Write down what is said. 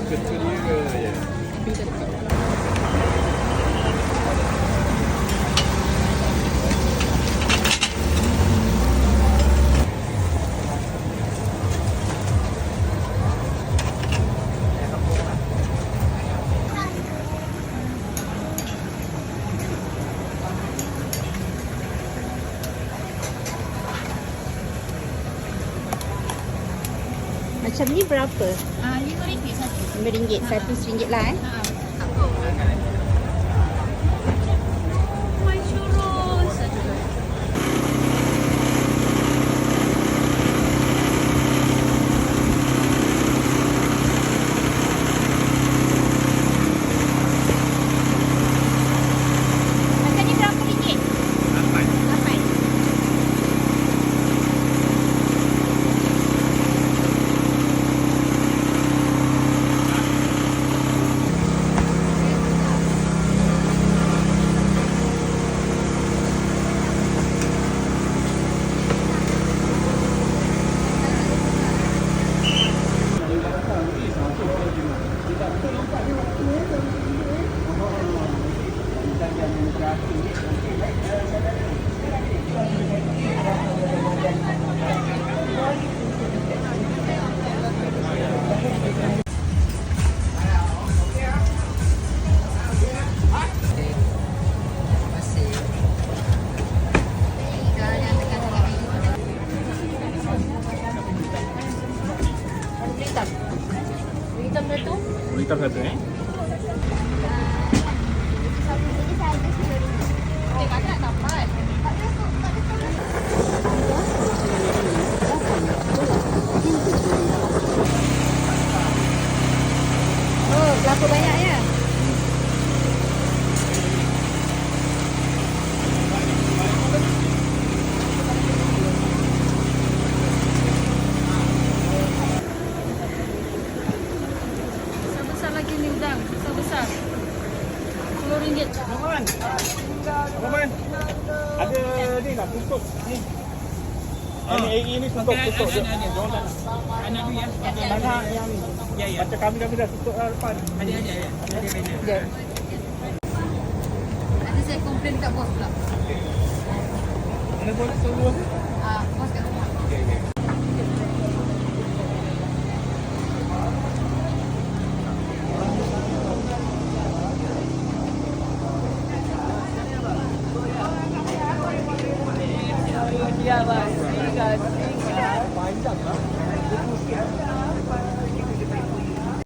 kecil dia ya. Macam ni berapa? RM5 satu. RM5, satu RM1 lah Tak apa. Kuih churros. Macam ni berapa ringgit? Lapan. Lapan. Hitam satu. Hitam satu eh. Kakak dapat. Oh, kelapa banyak ya? Besar lagi ni udang. Besar. RM10. Abang, ada ni lah tutup ni. Ini tutup je. Anak tu ya. Anak yang ni. Ya ya. Macam kami dah tutup lah depan. Ada. Jom. Nanti saya komplain kat bos pula. Mana boleh suruh? Bos kat